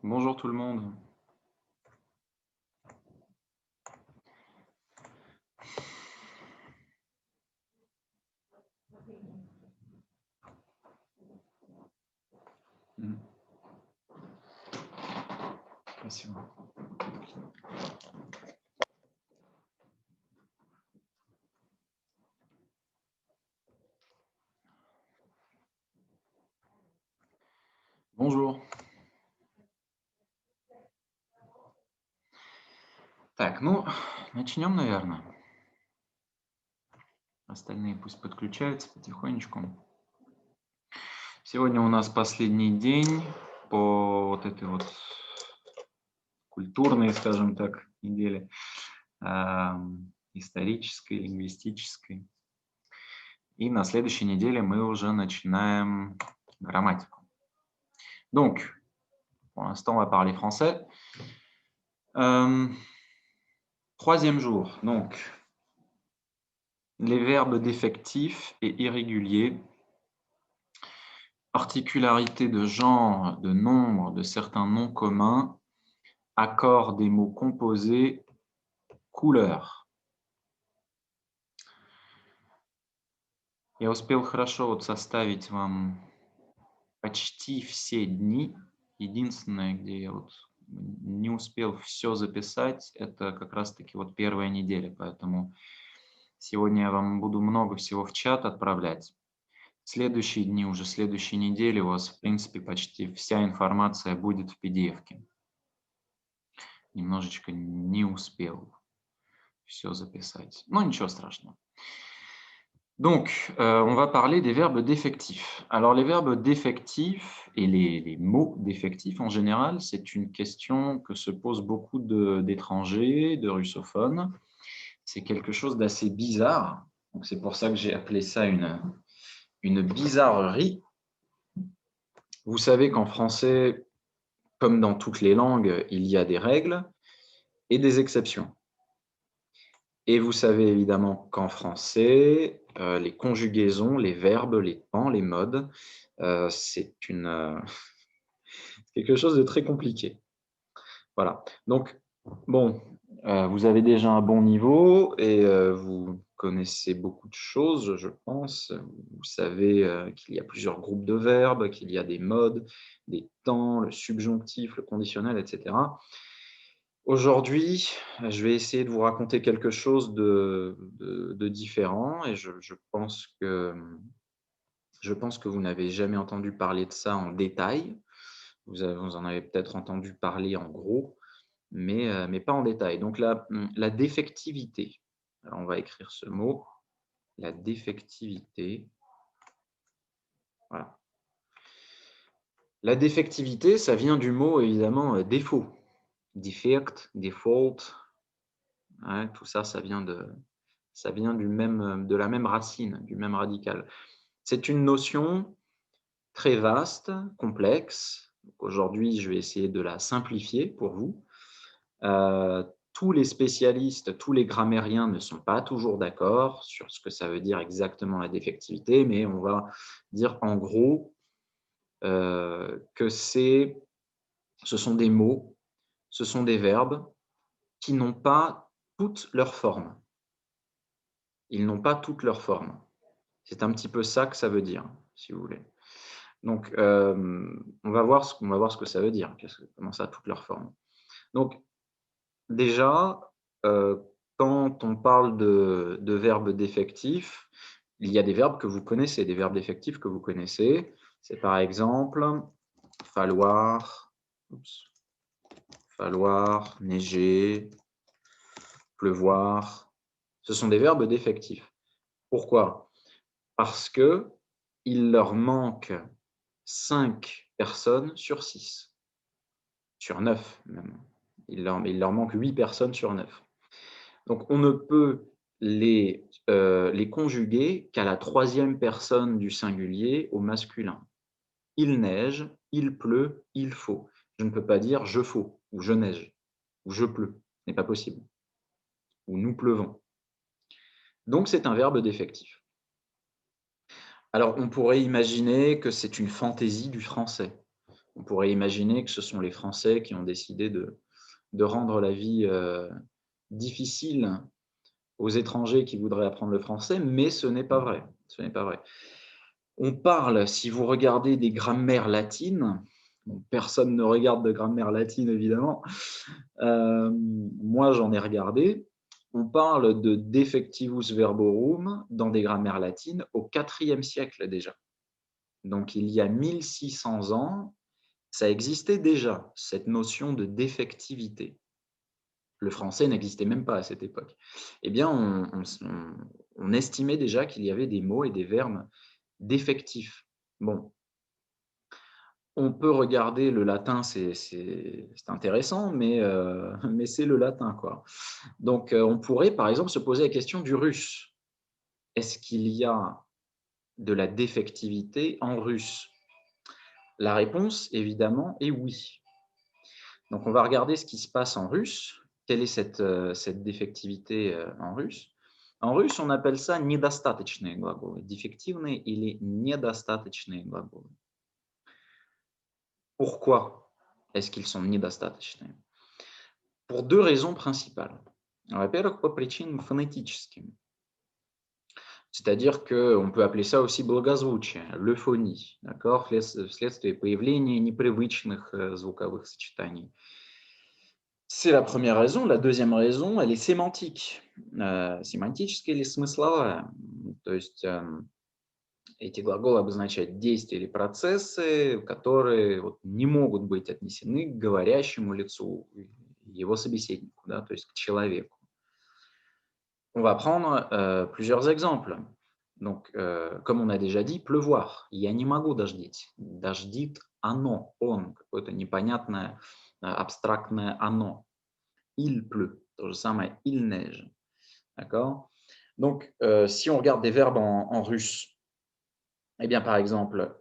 Bonjour tout le monde. Patient. Bonjour. Так, ну, начнем, наверное. Остальные пусть подключаются потихонечку. Сегодня у нас последний день по вот этой вот культурной, скажем так, неделе, исторической, лингвистической. И на следующей неделе мы уже начинаем грамматику. Donc, pour l'instant, on va parler français. Troisième jour, donc, les verbes défectifs et irréguliers, particularité de genre, de nombre, de certains noms communs, accord des mots composés, couleur. Я успел хорошо вот составить вам почти все дни. Единственное, где я вот не успел все записать, это как раз-таки вот первая неделя, поэтому сегодня я вам буду много всего в чат отправлять. Следующие дни, уже следующей недели у вас, в принципе, почти вся информация будет в PDF-ке. Немножечко не успел все записать, но ничего страшного. Donc, on va parler des verbes défectifs. Alors, les verbes défectifs et les mots défectifs en général, c'est une question que se posent beaucoup d'étrangers, de russophones. C'est quelque chose d'assez bizarre. Donc, c'est pour ça que j'ai appelé ça une bizarrerie. Vous savez qu'en français, comme dans toutes les langues, il y a des règles et des exceptions. Et vous savez évidemment qu'en français, les conjugaisons, les verbes, les temps, les modes, c'est quelque chose de très compliqué. Voilà. Donc, bon, vous avez déjà un bon niveau et vous connaissez beaucoup de choses, je pense. Vous savez qu'il y a plusieurs groupes de verbes, qu'il y a des modes, des temps, le subjonctif, le conditionnel, etc. Aujourd'hui, je vais essayer de vous raconter quelque chose de différent et je pense que vous n'avez jamais entendu parler de ça en détail. Vous en avez peut-être entendu parler en gros, mais pas en détail. Donc la défectivité. Alors on va écrire ce mot, la défectivité. Voilà. La défectivité, ça vient du mot évidemment défaut. Defect, default, ouais, tout ça, ça vient de la même racine, du même radical. C'est une notion très vaste, complexe. Aujourd'hui, je vais essayer de la simplifier pour vous. Tous les spécialistes, tous les grammairiens ne sont pas toujours d'accord sur ce que ça veut dire exactement la défectivité, mais on va dire en gros que ce sont des mots, ce sont des verbes qui n'ont pas toutes leurs formes. Ils n'ont pas toutes leurs formes. C'est un petit peu ça que ça veut dire, si vous voulez. Donc, on va voir ce que ça veut dire. Comment ça, toutes leurs formes. Donc, déjà, quand on parle de verbes défectifs, il y a des verbes que vous connaissez, des verbes défectifs que vous connaissez. C'est par exemple falloir, falloir, neiger, pleuvoir. Ce sont des verbes défectifs. Pourquoi? Parce qu'il leur manque 5 personnes sur 6, sur 9 même. Il leur manque 8 personnes sur 9. Donc on ne peut les conjuguer qu'à la troisième personne du singulier au masculin. Il neige, il pleut, il faut. Je ne peux pas dire je faut, ou je neige, ou je pleut. Ce n'est pas possible. Ou nous pleuvons. Donc c'est un verbe défectif. Alors on pourrait imaginer que c'est une fantaisie du français. On pourrait imaginer que ce sont les Français qui ont décidé de rendre la vie difficile aux étrangers qui voudraient apprendre le français, mais ce n'est pas vrai. Ce n'est pas vrai. On parle, si vous regardez des grammaires latines, bon, personne ne regarde de grammaire latine évidemment, moi j'en ai regardé, on parle de defectivus verborum dans des grammaires latines au IVe siècle déjà. Donc il y a 1600 ans, ça existait déjà, cette notion de défectivité. Le français n'existait même pas à cette époque. Eh bien, on estimait déjà qu'il y avait des mots et des verbes défectifs. Bon, on peut regarder le latin, c'est intéressant, mais c'est le latin, quoi. Donc, on pourrait, par exemple, se poser la question du russe. Est-ce qu'il y a de la défectivité en russe? La réponse, évidemment, est oui. Donc, on va regarder ce qui se passe en russe. Quelle est cette défectivité en russe? En russe, on appelle ça недостаточные глаголы. Défectivные или недостаточные глаголы. Pourquoi est-ce qu'ils sont недостаточные? Pour deux raisons principales. Во-первых, по причинам фонетическим. C'est-à-dire qu'on peut appeler ça aussi благозвучие, l'euphonie, d'accord, вследствие появления непривычных звуковых сочетаний. C'est la première raison. La deuxième raison, elle est sémantique. Семантическая или смысловая. То есть эти глаголы обозначают действия или процессы, которые вот не могут быть отнесены к говорящему лицу, его собеседнику, да, то есть к человеку. On va prendre plusieurs exemples. Donc, comme on a déjà dit, pleuvoir. Я не могу дождить. Дождит оно, он, какое-то непонятное, абстрактное оно. Il pleut. То же самое, il neige. D'accord? Donc, si on regarde des verbes en russe, eh bien, par exemple,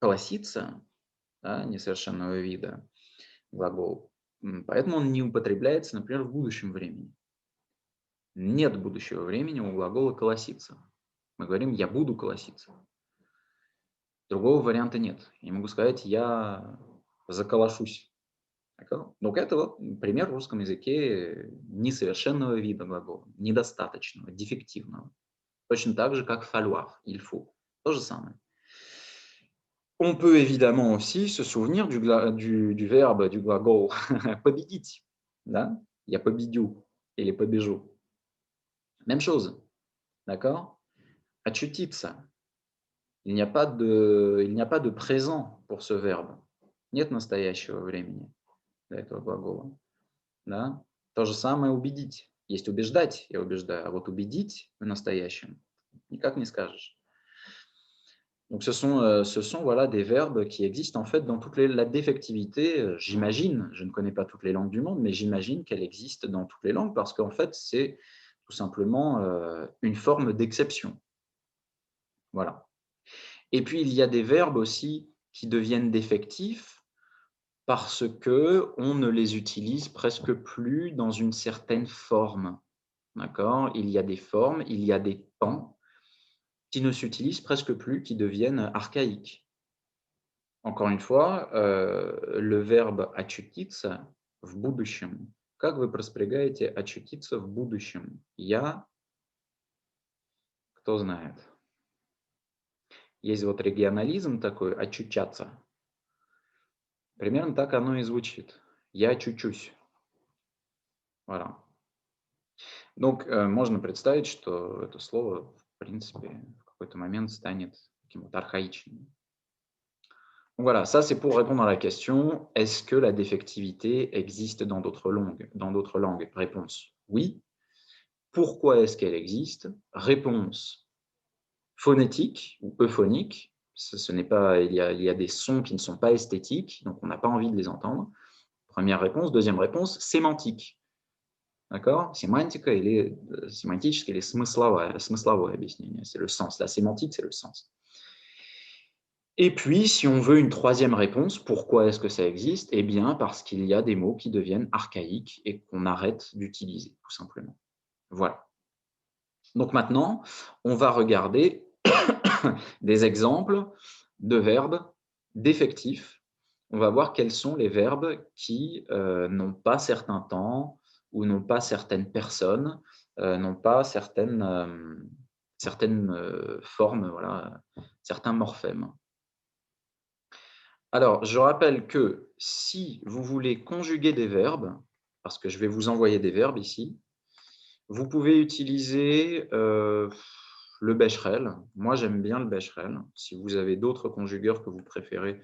колоситься, да, несовершенного вида глагол, поэтому он не употребляется, например, в будущем времени. Нет будущего времени у глагола колоситься. Мы говорим «я буду колоситься». Другого варианта нет. Я могу сказать «я заколошусь». Donc, это вот пример в русском языке несовершенного вида глагола, недостаточного, дефективного. Точно так же, как falloir, il faut. То же самое. On peut évidemment aussi se souvenir du verbe, du глагол победить. Да? Я победю или побежу. Même chose. D'accord? Очутиться. Il n'y a pas de présent pour ce verbe. Нет настоящего времени для этого глагола. Да? То же самое убедить. Есть убеждать, я убеждаю, а вот убедить в настоящем никак не скажешь. Donc, ce sont voilà, des verbes qui existent en fait dans la défectivité. J'imagine, je ne connais pas toutes les langues du monde, mais j'imagine qu'elle existe dans toutes les langues parce qu'en fait, c'est tout simplement une forme d'exception. Voilà. Et puis, il y a des verbes aussi qui deviennent défectifs parce qu'on ne les utilise presque plus dans une certaine forme. D'accord? Il y a des formes, il y a des temps qui ne s'utilisent presque plus, qui deviennent archaïques. Encore une fois, le verbe очутиться в будущем. Как вы проспрягаете очутиться в будущем? Я, кто знает. Есть вот регионализм такой, очучаться. Примерно так оно и звучит. Я очучусь. Voilà. Donc, можно представить, что это слово, в принципе, в какой-то момент станет каким-то архаичным. Voilà, ça c'est pour répondre à la question, est-ce que la défectivité existe dans d'autres langues? Réponse, oui. Pourquoi est-ce qu'elle existe? Réponse, phonétique ou euphonique. Ce n'est pas, il y a des sons qui ne sont pas esthétiques, donc on n'a pas envie de les entendre. Première réponse. Deuxième réponse, sémantique. D'accord? Sémantique, sémantique, или смысловое объяснение, c'est le sens. La sémantique, c'est le sens. Et puis, si on veut une troisième réponse, pourquoi est-ce que ça existe? Eh bien, parce qu'il y a des mots qui deviennent archaïques et qu'on arrête d'utiliser, tout simplement. Voilà. Donc maintenant, on va regarder des exemples de verbes défectifs on va voir quels sont les verbes qui n'ont pas certains temps ou n'ont pas certaines personnes, n'ont pas certaines formes, voilà, certains morphèmes. Alors, je rappelle que si vous voulez conjuguer des verbes, parce que je vais vous envoyer des verbes ici, vous pouvez utiliser le Becherel. Moi, j'aime bien le Becherel. Si vous avez d'autres conjugueurs que vous préférez,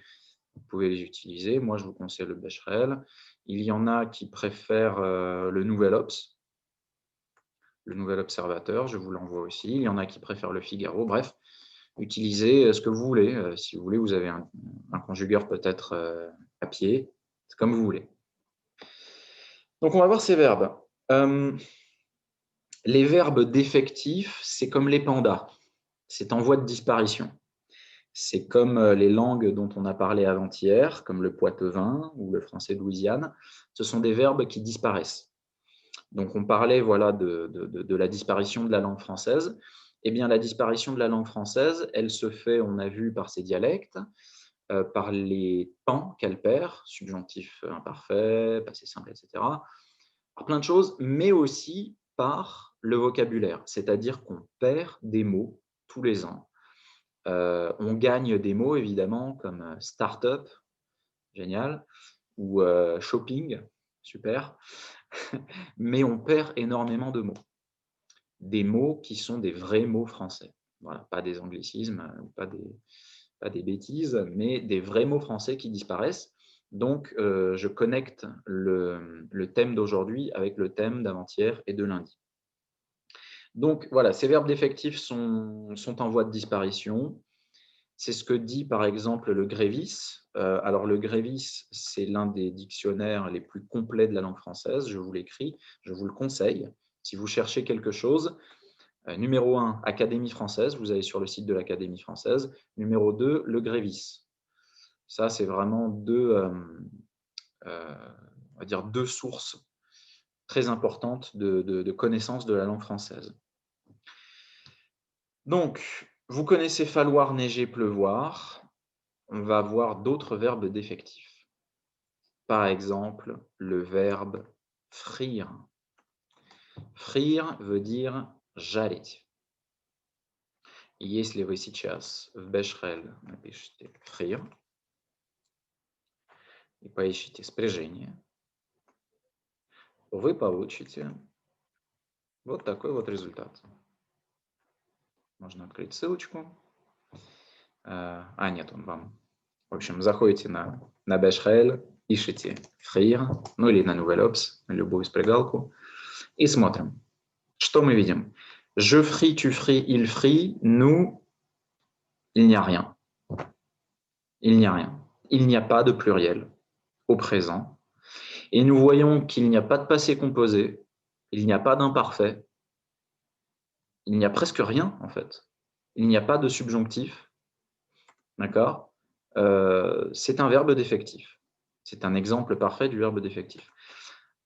vous pouvez les utiliser. Moi, je vous conseille le Becherel. Il y en a qui préfèrent le Nouvel Obs, le Nouvel Observateur, je vous l'envoie aussi. Il y en a qui préfèrent le Figaro. Bref, utilisez ce que vous voulez. Si vous voulez, vous avez un conjugueur peut-être papier. C'est comme vous voulez. Donc, on va voir ces verbes. Les verbes défectifs, c'est comme les pandas. C'est en voie de disparition. C'est comme les langues dont on a parlé avant-hier, comme le poitevin ou le français de Louisiane. Ce sont des verbes qui disparaissent. Donc, on parlait voilà, de la disparition de la langue française. Eh bien, la disparition de la langue française, elle se fait, on a vu, par ses dialectes, par les temps qu'elle perd, subjonctif imparfait, passé simple, etc., par plein de choses, mais aussi par le vocabulaire, c'est-à-dire qu'on perd des mots tous les ans. On gagne des mots, évidemment, comme start-up, génial, ou shopping, super, mais on perd énormément de mots. Des mots qui sont des vrais mots français. Voilà, pas des anglicismes, pas des bêtises, mais des vrais mots français qui disparaissent. Donc, je connecte le thème d'aujourd'hui avec le thème d'avant-hier et de lundi. Donc, voilà, ces verbes défectifs sont en voie de disparition. C'est ce que dit, par exemple, le Grévis. Alors, le Grévis, c'est l'un des dictionnaires les plus complets de la langue française. Je vous l'écris, je vous le conseille. Si vous cherchez quelque chose, numéro 1, Académie française, vous allez sur le site de l'Académie française. Numéro 2, le Grévis. Ça, c'est vraiment on va dire deux sources très importantes de connaissance de la langue française. Donc, vous connaissez falloir, neiger, pleuvoir. On va avoir d'autres verbes défectifs. Par exemple, le verbe frire. Frire veut dire жарить. Если вы сейчас в Бешхель напишите «фрир» и поищите спряжение, вы получите вот такой вот результат. Можно открыть ссылочку. Нет, он вам. В общем, заходите на Бешхель, ищите «фрир», ну или на Nouvel Obs, на любую спрягалку, и смотрим. Что мы видим? Je frie, tu fries, il frie, nous, il n'y a rien. Il n'y a rien. Il n'y a pas de pluriel au présent. Et nous voyons qu'il n'y a pas de passé composé, il n'y a pas d'imparfait, il n'y a presque rien en fait. Il n'y a pas de subjonctif. D'accord? C'est un verbe défectif. C'est un exemple parfait du verbe défectif.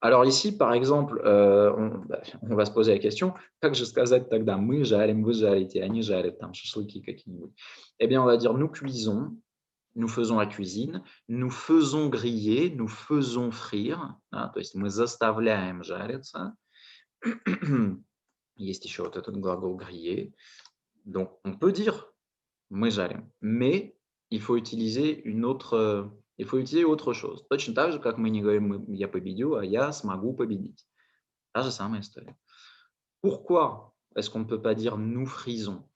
Alors ici, par exemple, on va se poser la question, как же сказать тогда мы жарим, вы жарите, они жарят там шашлыки какие-нибудь? Eh bien, on va dire nous cuisons, nous faisons la cuisine, nous faisons griller, nous faisons frire, то есть мы заставляем жариться. Есть еще вот этот глагол griller. Donc, on peut dire мы жарим, mais il faut utiliser autre chose. Точно так же, как мы не говорим «я победю», а «я смогу победить». Та же самая история. Pourquoi est-ce qu'on ne peut pas dire «nous frisons»?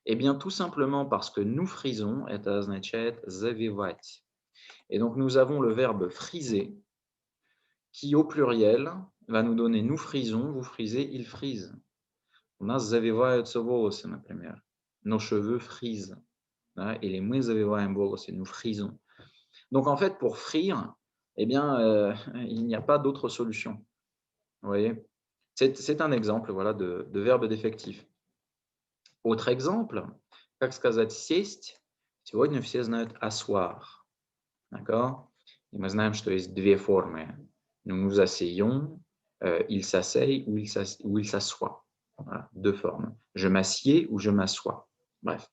Eh bien, tout simplement parce que «nous frisons» это означает «завивать». Et donc, nous avons le verbe friser qui, au pluriel, va nous donner «nous frisons», «vous frisez», «ils frisent». У нас завиваются волосы, например. Nos cheveux frisent. Или мы завиваем волосы, nous frisons. Donc, en fait, pour frire, eh bien, il n'y a pas d'autre solution. Vous voyez? C'est un exemple voilà, de verbe défectif. Autre exemple, как сказать «сесть»? Сегодня все знают «asseoir». D'accord? Et мы знаем, что есть две формы. Nous nous asseyons, il s'asseye ou il s'assoit. Voilà, deux formes. Je m'assieds ou je m'assois. Bref.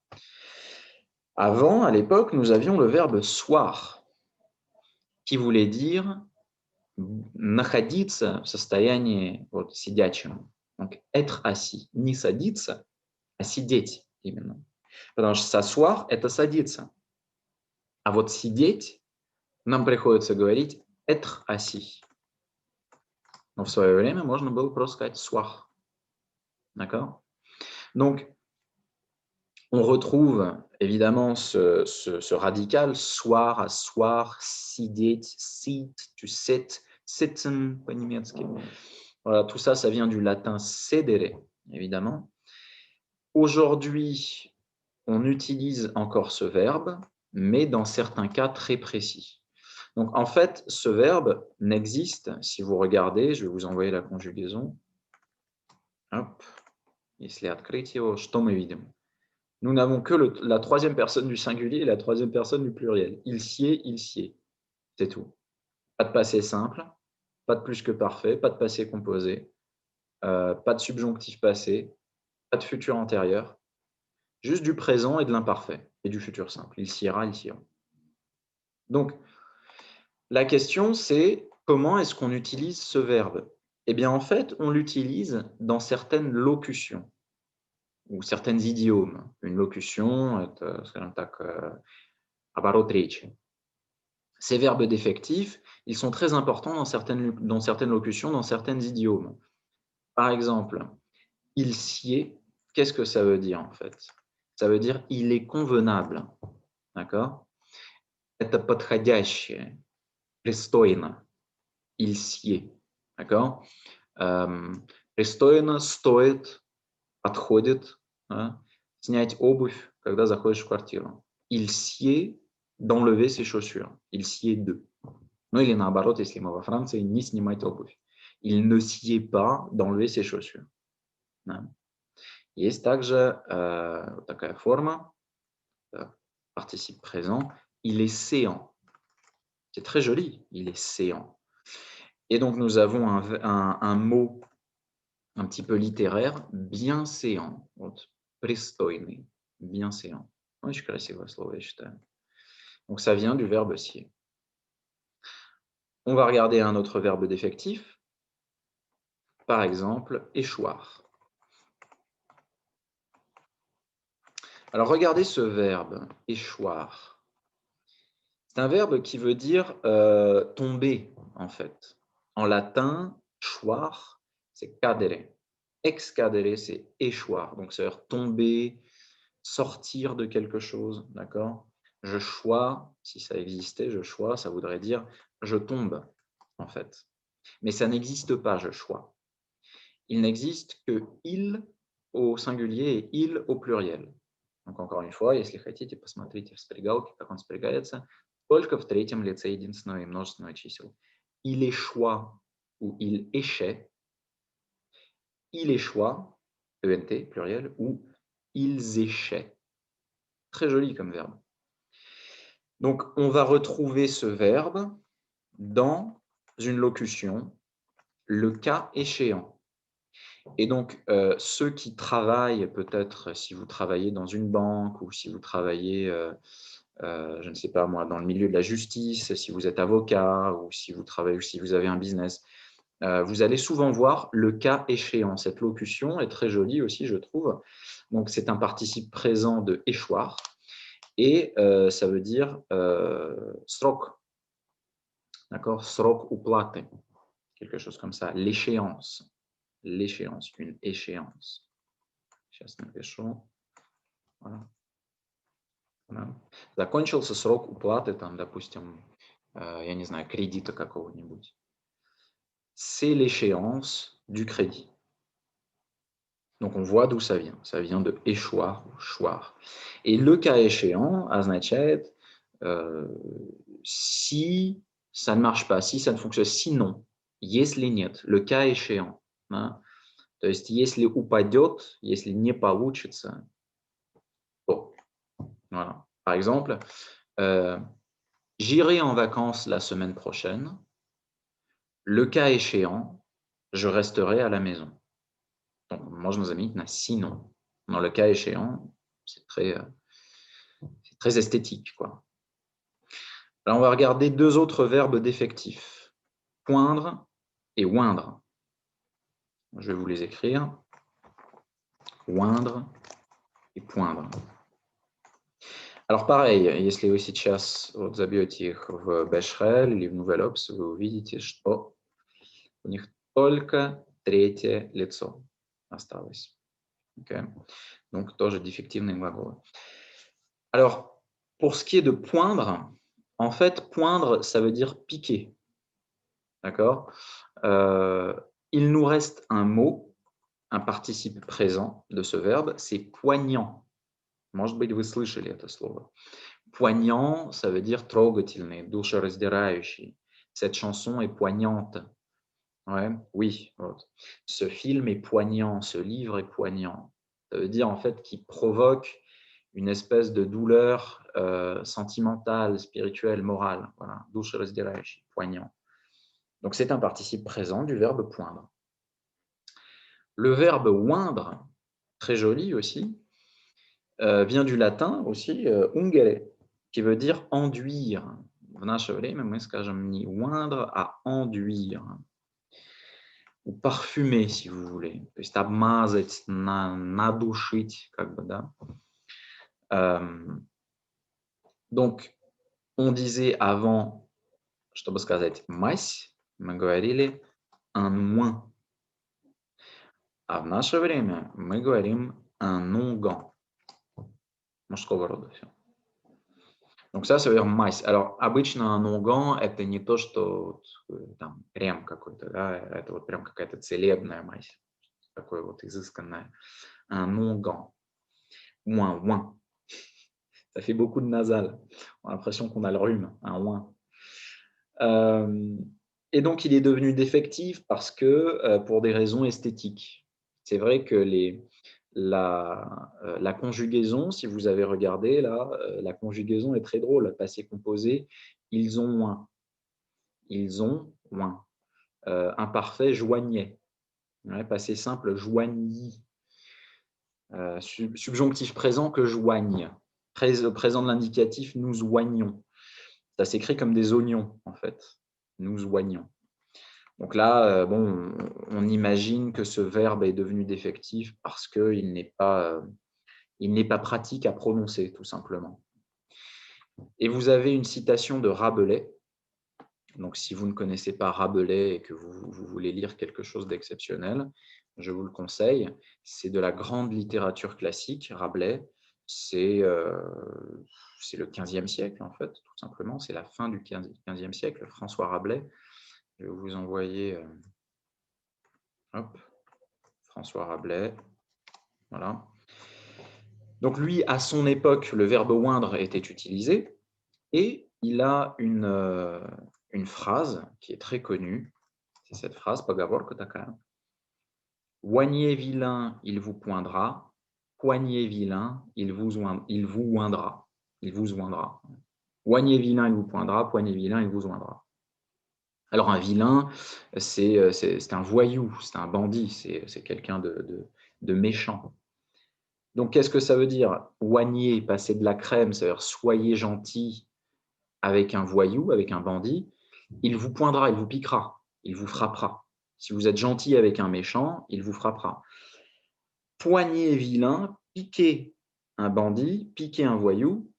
Avant, à l'époque, nous avions le verbe soir. qui voulait dire находиться в состоянии вот, сидячем. Donc, être assis. Не садиться, а сидеть именно. Потому что s'asseoir – это садиться. А вот сидеть нам приходится говорить être assis. Но в свое время можно было просто сказать soir. D'accord? Donc, on retrouve évidemment ce radical, soir, asseoir, сидеть, sit, tu sit, sitzen по-немецки. Voilà, tout ça, ça vient du latin sedere, évidemment. Aujourd'hui, on utilise encore ce verbe, mais dans certains cas très précis. Donc, en fait, ce verbe n'existe, si vous regardez, je vais vous envoyer la conjugaison. Hop, если открыть его, что мы видим? Nous n'avons que la troisième personne du singulier et la troisième personne du pluriel. Il sied, c'est tout. Pas de passé simple, pas de plus que parfait, pas de passé composé, pas de subjonctif passé, pas de futur antérieur, juste du présent et de l'imparfait, et du futur simple. Il siera, ils sieront. Donc, la question, c'est comment est-ce qu'on utilise ce verbe? Eh bien, en fait, on l'utilise dans certaines locutions ou certaines idiomes. Une locution, skажем так, оборот речи. Ces verbes défectifs, ils sont très importants dans certaines locutions, dans certains idiomes. Par exemple, il sied, qu'est-ce que ça veut dire en fait? Ça veut dire il est convenable. D'accord? Это подходящее, пристойно. Il sied. D'accord? Пристойно, стоит, подходит. Да? Снять обувь, когда заходишь в квартиру. Il sied d'enlever ses chaussures. Il sied de. Ну или наоборот, если мы во Франции, не снимать обувь. Il ne sied pas d'enlever ses chaussures. Да. Есть также такая форма, participe présent, il est séant. C'est très joli, il est séant. Et donc nous avons un mot un petit peu littéraire, bien séant. Вот, пристойный, bien séant. Очень красивое слово, я считаю. Donc ça vient du verbe sied. On va regarder un autre verbe défectif. Par exemple, échoir. Alors regardez ce verbe, échoir. C'est un verbe qui veut dire tomber, en fait. En latin, choir, c'est cadere. Excadere, c'est échoir. Donc ça veut dire tomber, sortir de quelque chose, d'accord? Je chois, si ça existait, je chois, ça voudrait dire je tombe, en fait. Mais ça n'existe pas, je chois. Il n'existe que il au singulier et il au pluriel. Donc, encore une fois, если хотите, посмотрите в спрягалке, как он спрягается, только в третьем лице единственного и множественного чисел. Il échoit ou il échait, il échoit, ENT, pluriel, ou ils échaient. Très joli comme verbe. Donc, on va retrouver ce verbe dans une locution, le cas échéant. Et donc, ceux qui travaillent, peut-être si vous travaillez dans une banque ou si vous travaillez, je ne sais pas moi, dans le milieu de la justice, si vous êtes avocat ou si vous travaillez ou si vous avez un business, vous allez souvent voir le cas échéant. Cette locution est très jolie aussi, je trouve. Donc, c'est un participe présent de échoir et ça veut dire срок. D'accord? Срок уплаты. Quelque chose comme ça. L'échéance. L'échéance, une échéance. Сейчас напишу. Voilà. Voilà. Закончился срок уплаты, там, допустим, я не знаю, кредита какого-нибудь. C'est l'échéance du crédit. Donc on voit d'où ça vient. Ça vient de échoir ou choir. Et le cas échéant означает si ça ne marche pas, si ça ne fonctionne, sinon, если нет, le cas échéant. Да? То есть если упадет, если не получится, то. Voilà. Par exemple, j'irai en vacances la semaine prochaine. Le cas échéant, je resterai à la maison. Donc, можно заменить на sinon. Dans le cas échéant, c'est très esthétique, quoi. Alors, on va regarder deux autres verbes défectifs, poindre et oindre. Je vais vous les écrire. Oindre et poindre. Alors pareil, если вы сейчас вот забьете их в Beshrel или в Nouvelle Ops, вы увидите, что у них только третье лицо осталось. Okay. Donc тоже défectivные глаголы. Alors, pour ce qui est de poindre, en fait, poindre, ça veut dire piquer. D'accord. Il nous reste un mot, un participe présent de ce verbe, c'est poignant. Может быть, вы слышали это слово. Poignant, ça veut dire трогательный, душераздирающий. Cette chanson est poignante. Ouais, oui, вот. Ce film est poignant, ce livre est poignant. Ça veut dire en fait qu'il provoque une espèce de douleur sentimentale, spirituelle, morale. Voilà, душераздирающий, poignant. Donc c'est un participe présent du verbe poindre. Le verbe oindre, très joli aussi, vient du latin aussi, ungere, qui veut dire enduire. В наше время мы скажем не oindre, а enduire. Ou parfumer, si vous voulez. То есть обмазать, надушить, как бы, да. Donc, on disait avant, чтобы сказать мазь, мы говорили un oint. А в наше время мы говорим un onguent. Мужского рода все. Donc ça veut dire мазь. Alors, обычно un onguent – это не то, что там крем какой-то, да, это вот прям какая-то целебная мазь, такое вот изысканное. Un onguent. Ou un oint. Ça fait beaucoup de nasal. On a l'impression qu'on a le rhume, un oint. Et donc, il est devenu défectif parce que, pour des raisons esthétiques. C'est vrai que la conjugaison, si vous avez regardé là, la conjugaison est très drôle. Passé composé, ils ont oint. Ils ont oint. Imparfait, joignait. Ouais, passé simple, joignis. Subjonctif présent, que joigne. Présent de l'indicatif, nous oignons. Ça s'écrit comme des oignons, en fait. Nous oignons. Donc là, bon, on imagine que ce verbe est devenu défectif parce qu'il n'est pas pratique à prononcer, tout simplement. Et vous avez une citation de Rabelais. Donc, si vous ne connaissez pas Rabelais et que vous voulez lire quelque chose d'exceptionnel, je vous le conseille. C'est de la grande littérature classique, Rabelais. C'est le 15e siècle, en fait, tout simplement. C'est la fin du 15e siècle, François Rabelais. Je vais vous envoyer François Rabelais. Voilà. Donc lui, à son époque, le verbe oindre était utilisé et il a une phrase qui est très connue. C'est cette phrase, Pogavorko Taka. Oignier vilain, il vous poindra. Poignier vilain, il vous oindra. Il vous oindra. Oignier vilain, il vous poindra. Poignier vilain, il vous oindra. Alors un vilain, c'est un voyou, c'est un bandit, c'est quelqu'un de méchant. Donc qu'est-ce que ça veut dire? Oigner, passer de la crème, c'est-à-dire soyez gentil avec un voyou, avec un bandit, il vous poindra, il vous piquera, il vous frappera. Si vous êtes gentil avec un méchant, il vous frappera. Poigner vilain, piquer un bandit, piquer un voyou,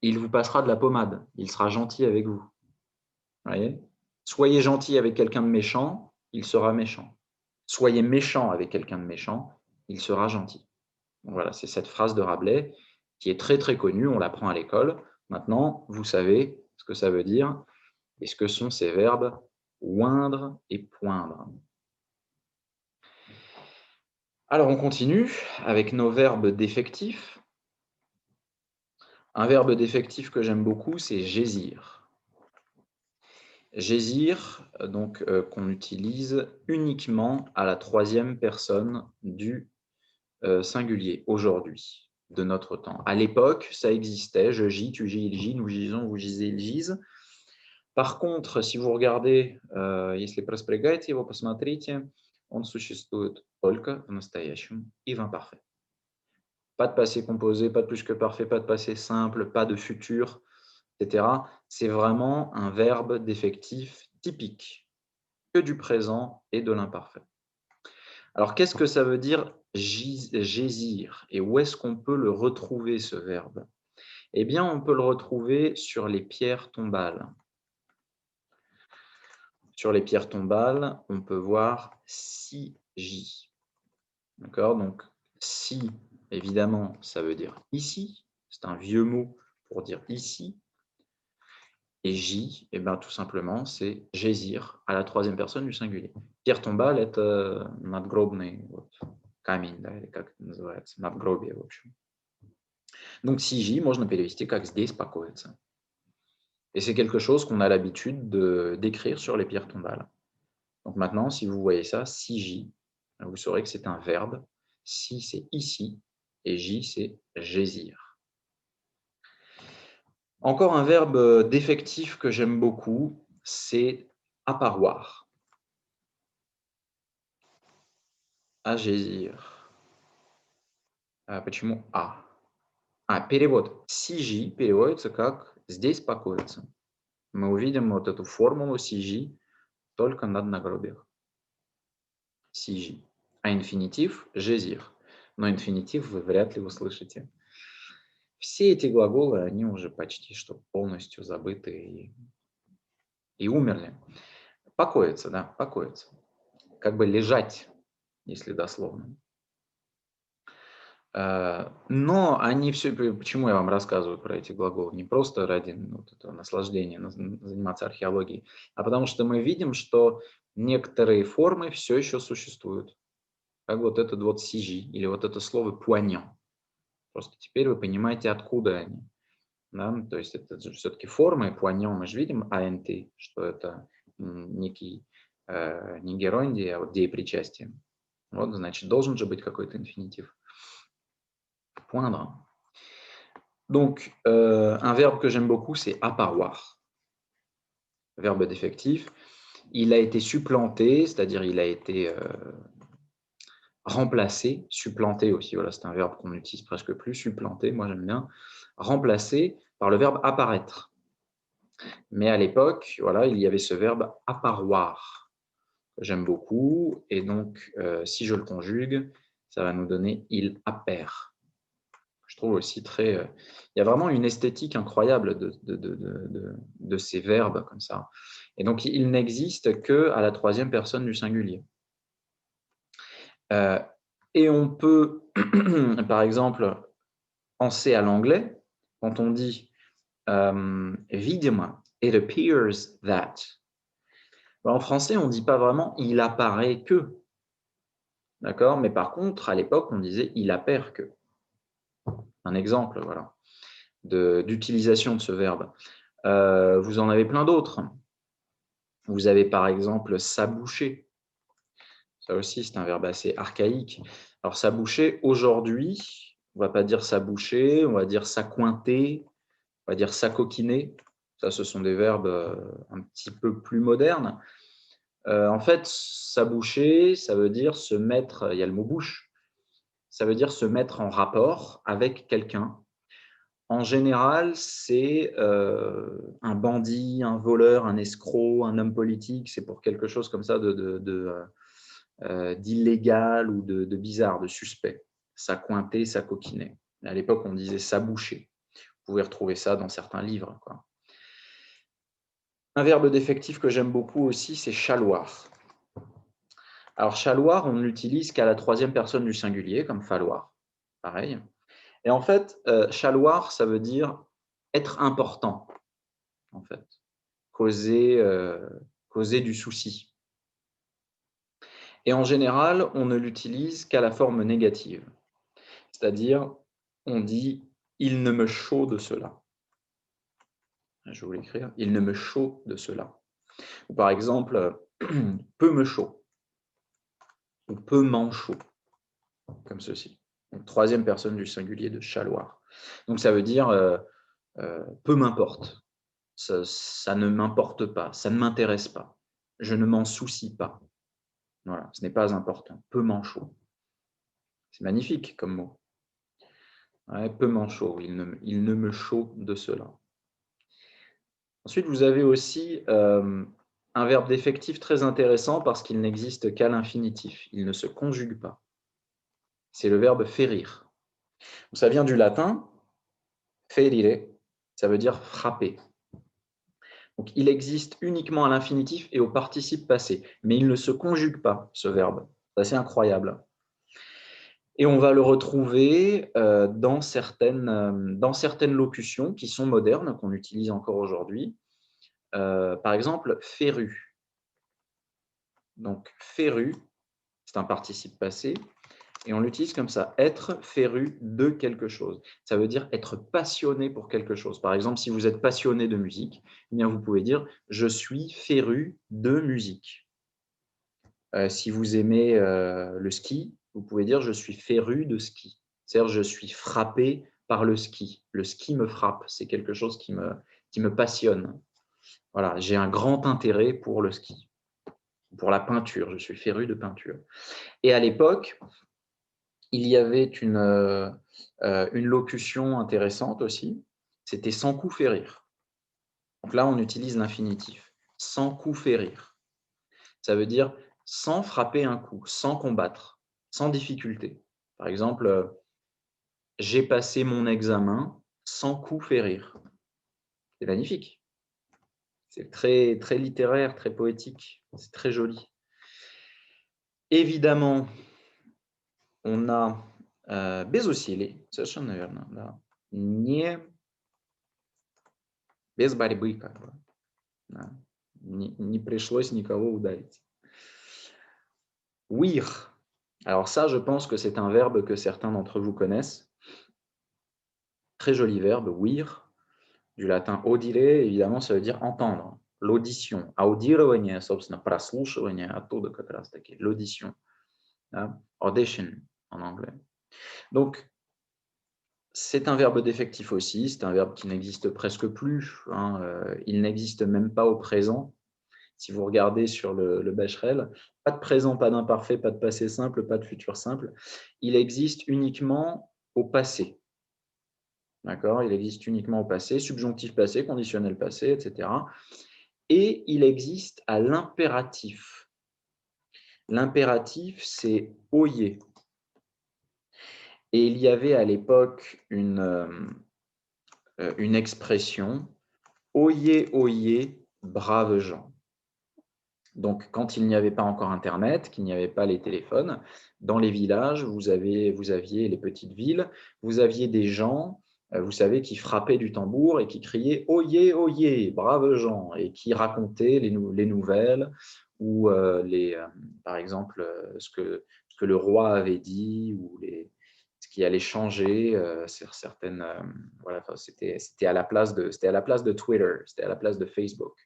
il vous passera de la pommade, il sera gentil avec vous. Vous voyez? Soyez gentil avec quelqu'un de méchant, il sera méchant. Soyez méchant avec quelqu'un de méchant, il sera gentil. Donc voilà, c'est cette phrase de Rabelais qui est très très connue, on l'apprend à l'école. Maintenant, vous savez ce que ça veut dire et ce que sont ces verbes oindre et poindre. Alors on continue avec nos verbes défectifs. Un verbe défectif que j'aime beaucoup, c'est gésir. Gésir, donc qu'on utilise uniquement à la troisième personne du singulier, aujourd'hui, de notre temps. À l'époque, ça existait, je gis, tu gis, il git, nous gisons, vous gisez, ils gisent. Par contre, si vous regardez, если проспрягаете его, посмотрите, он существует только в настоящем и в imparfait. Pas de passé composé, pas de plus que parfait, pas de passé simple, pas de futur. etc. C'est vraiment un verbe d'effectif typique, que du présent et de l'imparfait. Alors, qu'est-ce que ça veut dire gésir et où est-ce qu'on peut le retrouver, ce verbe? Eh bien, on peut le retrouver sur les pierres tombales. Sur les pierres tombales, on peut voir si-ji. D'accord? Donc, si, évidemment, ça veut dire ici. C'est un vieux mot pour dire ici. Et J, eh ben, tout simplement, c'est gésir à la troisième personne du singulier. Pierre tombale – это надгробный вот камень, да, или как это называется, надгробие, в общем. Donc si-ji можно перевести как здесь покоится. Et c'est quelque chose qu'on a l'habitude d'écrire sur les pierres tombales. Donc maintenant, si vous voyez ça, si-ji, vous saurez que c'est un verbe. Si, c'est ici, et j, c'est gésir. Encore un verbe défectif que j'aime beaucoup, c'est apparoir. Agésir. Почему а? Перевод. CG переводится как «здесь покоится». Мы увидим вот эту формулу CG только над надгробиях. CG. А инфинитив – «жезир». Но инфинитив вы вряд ли услышите. Все эти глаголы, они уже почти что полностью забыты и умерли. Покоиться, да, покоиться. Как бы лежать, если дословно. Но они все, почему я вам рассказываю про эти глаголы? Не просто ради вот этого наслаждения заниматься археологией, а потому что мы видим, что некоторые формы все еще существуют. Как вот этот вот «сижи» или вот это слово «poignant». Просто теперь вы понимаете, откуда они. Да? То есть это же все-таки формы, «poignant» мы же видим, «ant», что это некий не герондий, а вот деепричастие. Вот, значит, должен же быть какой-то инфинитив. Poindre. Donc, un verbe que j'aime beaucoup, c'est apparoir. Verbe défectif. Il a été supplanté, c'est-à-dire il a été remplacé, supplanté aussi, voilà, c'est un verbe qu'on n'utilise presque plus, supplanté, moi j'aime bien, remplacé par le verbe apparaître. Mais à l'époque, voilà, il y avait ce verbe apparoir, que j'aime beaucoup, et donc si je le conjugue, ça va nous donner il appert. Je trouve aussi très… il y a vraiment une esthétique incroyable de ces verbes comme ça. Et donc, il n'existe qu'à la troisième personne du singulier. Et on peut, par exemple, penser à l'anglais, quand on dit vidima, it appears that. En français, on ne dit pas vraiment il apparaît que. D'accord? Mais par contre, à l'époque, on disait il appert que. Un exemple, voilà, d'utilisation de ce verbe. Vous en avez plein d'autres. Vous avez par exemple s'aboucher. Ça aussi, c'est un verbe assez archaïque. Alors, s'aboucher, aujourd'hui, on ne va pas dire s'aboucher, on va dire s'accointer, on va dire s'acoquiner. Ça, ce sont des verbes un petit peu plus modernes. En fait, s'aboucher, ça veut dire se mettre, il y a le mot bouche, ça veut dire se mettre en rapport avec quelqu'un. En général, c'est un bandit, un voleur, un escroc, un homme politique. C'est pour quelque chose comme ça d'illégal ou de bizarre, de suspect. S'accointer, s'acoquiner. À l'époque, on disait s'aboucher. Vous pouvez retrouver ça dans certains livres, quoi. Un verbe défectif que j'aime beaucoup aussi, c'est chaloir. Alors, chaloir, on ne l'utilise qu'à la troisième personne du singulier, comme falloir. Pareil. Et en fait, chaloir, ça veut dire être important, en fait. Causer du souci. Et en général, on ne l'utilise qu'à la forme négative. C'est-à-dire, on dit « il ne me chaud de cela ». Je vais vous l'écrire. « Il ne me chaud de cela ». Ou par exemple, « peu me chaud » ou « peu m'en chaud », comme ceci. Donc, troisième personne du singulier de chaloir. Donc, ça veut dire peu m'importe. Ça ne m'importe pas, ça ne m'intéresse pas. Je ne m'en soucie pas. Voilà, ce n'est pas important. Peu m'en chaud. C'est magnifique comme mot. Ouais, peu m'en chaud, il ne me chaud de cela. Ensuite, vous avez aussi un verbe défectif très intéressant parce qu'il n'existe qu'à l'infinitif. Il ne se conjugue pas. C'est le verbe ferir. Donc, ça vient du latin, ferire, ça veut dire frapper. Donc, il existe uniquement à l'infinitif et au participe passé, mais il ne se conjugue pas, ce verbe. C'est assez incroyable. Et on va le retrouver dans certaines locutions qui sont modernes, qu'on utilise encore aujourd'hui. Par exemple, féru. Donc, féru, c'est un participe passé, et on l'utilise comme ça, être féru de quelque chose. Ça veut dire être passionné pour quelque chose. Par exemple, si vous êtes passionné de musique, eh bien vous pouvez dire « je suis féru de musique ». Si vous aimez le ski, vous pouvez dire « je suis féru de ski ». C'est-à-dire « je suis frappé par le ski ». Le ski me frappe, c'est quelque chose qui me passionne. Voilà, j'ai un grand intérêt pour le ski, pour la peinture, je suis féru de peinture. Et à l'époque, il y avait une locution intéressante aussi, c'était « sans coup férir ». Donc là, on utilise l'infinitif, « sans coup férir ». Ça veut dire sans frapper un coup, sans combattre, sans difficulté. Par exemple, j'ai passé mon examen sans coup férir. C'est magnifique. C'est très, très littéraire, très poétique. C'est très joli. Évidemment, on a без усилий, совершенно верно, да, без борьбы, как бы, да, не пришлось никого ударить. Ouïr. Alors ça, je pense que c'est un verbe que certains d'entre vous connaissent. Très joli verbe, ouïr, du latin audire, évidemment, ça veut dire entendre, l'audition. Аудирование, собственно, прослушивание, оттуда как раз-таки, l'audition. Audition en anglais. Donc, c'est un verbe défectif aussi, c'est un verbe qui n'existe presque plus, il n'existe même pas au présent. Si vous regardez sur le Becherel, pas de présent, pas d'imparfait, pas de passé simple, pas de futur simple. Il existe uniquement au passé. D'accord? Il existe uniquement au passé, subjonctif passé, conditionnel passé, etc. Et il existe à l'impératif. L'impératif, c'est « oyez ». Et il y avait à l'époque une expression « oyez, oyez, braves gens ». Donc, quand il n'y avait pas encore Internet, qu'il n'y avait pas les téléphones, dans les villages, vous aviez les petites villes, vous aviez des gens, vous savez, qui frappaient du tambour et qui criaient « Oyez, oyez, braves gens !» et qui racontaient les nouvelles ou, par exemple, ce que le roi avait dit ou ce qui allait changer sur certaines… voilà, c'était à la place de Twitter, c'était à la place de Facebook.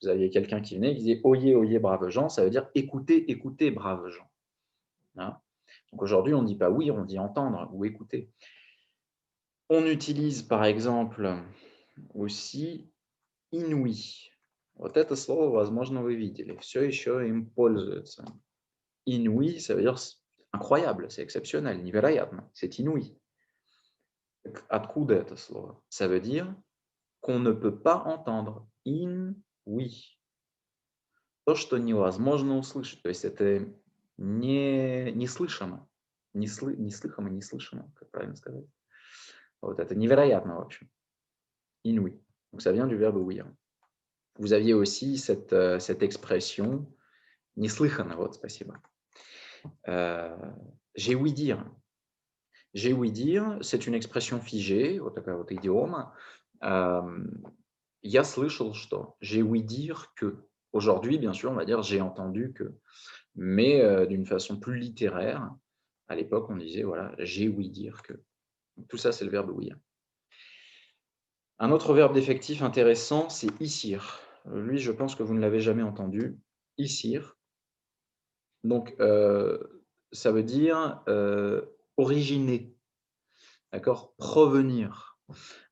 Vous aviez quelqu'un qui venait, qui disait « Oyez, oyez, braves gens », ça veut dire « Écoutez, écoutez, braves gens ». Donc aujourd'hui, on ne dit pas « oui », on dit « entendre » ou « écouter ». On utilise par exemple aussi « inouï ». Вот это слово, возможно, вы видели. Все еще им пользуются. Inouï, ça veut dire incroyable, c'est exceptionnel, невероятно, c'est inouï. Откуда это слово? Ça veut dire qu'on ne peut pas entendre. Inouï. То, что невозможно услышать. То есть это неслышимо. Неслыхано, неслышимо, как правильно сказать. Вот это невероятно, в общем. Inouï. Donc ça vient du verbe ouïr. Vous aviez aussi cette expression неслыхано, вот, спасибо. J'ai ouï dire. J'ai ouï dire, c'est une expression figée, вот такая вот идиома. Я слышал, что. J'ai ouï dire que. Aujourd'hui, bien sûr, on va dire j'ai entendu que. Mais d'une façon plus littéraire, à l'époque, on disait voilà, j'ai ouï dire que. Donc, tout ça, c'est le verbe ouïr. Un autre verbe défectif intéressant, c'est issir. Lui, je pense que vous ne l'avez jamais entendu. Issir. Donc, ça veut dire originer. D'accord? Provenir.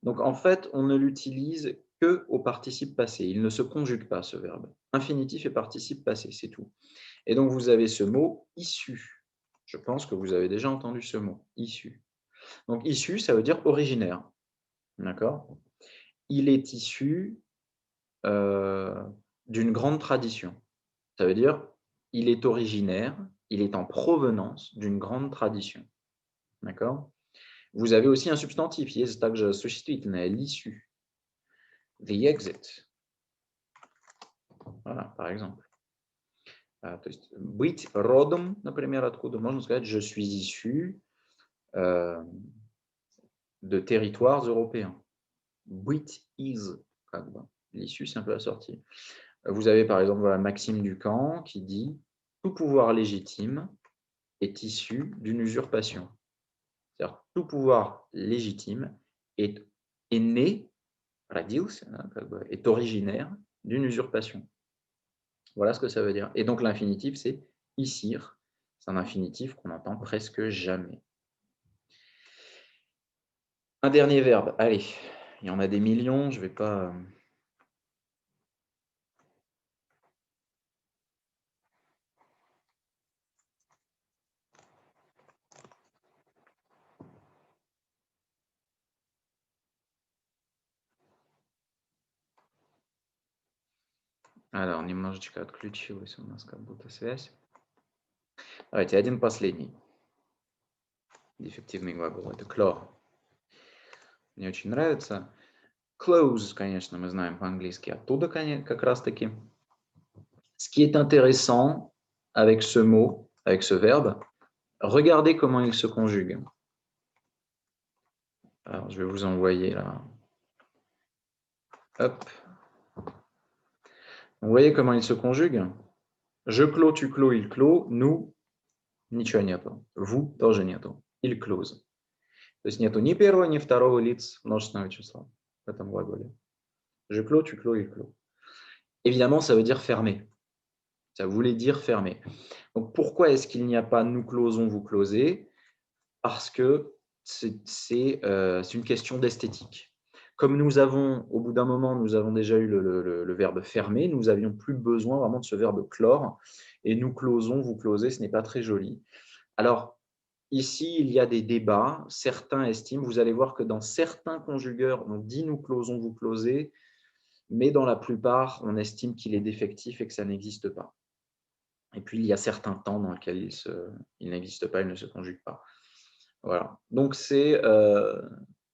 Donc, en fait, on ne l'utilise qu'au participe passé. Il ne se conjugue pas, ce verbe. Infinitif et participe passé, c'est tout. Et donc, vous avez ce mot « issu ». Je pense que vous avez déjà entendu ce mot, « issu ». Donc, issu, ça veut dire originaire. D'accord? Il est issu d'une grande tradition. Ça veut dire, il est originaire, il est en provenance d'une grande tradition. D'accord? Vous avez aussi un substantif, есть также существительное, l'issue. The exit. Voilà, par exemple. То есть быть родом, например, откуда, можно сказать, je suis issu de territoires européens. Быть из, как бы. L'issue, c'est un peu la sortie. Vous avez par exemple la Maxime Ducamp qui dit « Tout pouvoir légitime est issu d'une usurpation ». C'est-à-dire tout pouvoir légitime est né, родился, est originaire d'une usurpation. Voilà ce que ça veut dire. Et donc l'infinitif, c'est « isir ». C'est un infinitif qu'on entend presque jamais. Un dernier verbe, allez, il y en a des millions, je ne vais pas... Alors, немножечко отключилась у нас как будто связь. Давайте, один последний. Дефективный глагол – это clore. Мне очень нравится. Close, конечно, мы знаем по-английски. Оттуда как раз-таки. Ce qui est intéressant avec ce mot, avec ce verbe, regardez comment il se conjugue. Alors, je vais vous envoyer là. Hop. Vous voyez comment il se conjugue? Je clôt, tu clôt, il clôt, nous, ничего нету. Vous, тоже нету. Il close. То есть нету ни первого, ни второго лиц множественного числа в этом глаголе. Je clôt, tu clôt, il clôt. Évidemment, ça veut dire fermer. Ça voulait dire fermer. Donc, pourquoi est-ce qu'il n'y a pas nous closons, vous closez? Parce que c'est une question d'esthétique. Comme nous avons, au bout d'un moment, nous avons déjà eu le verbe fermer, nous n'avions plus besoin vraiment de ce verbe clore. Et nous closons, vous closez, ce n'est pas très joli. Alors, ici, il y a des débats. Certains estiment, vous allez voir que dans certains conjugueurs, on dit nous closons, vous closez, mais dans la plupart, on estime qu'il est défectif et que ça n'existe pas. Et puis, il y a certains temps dans lesquels il n'existe pas, il ne se conjugue pas. Voilà. Donc,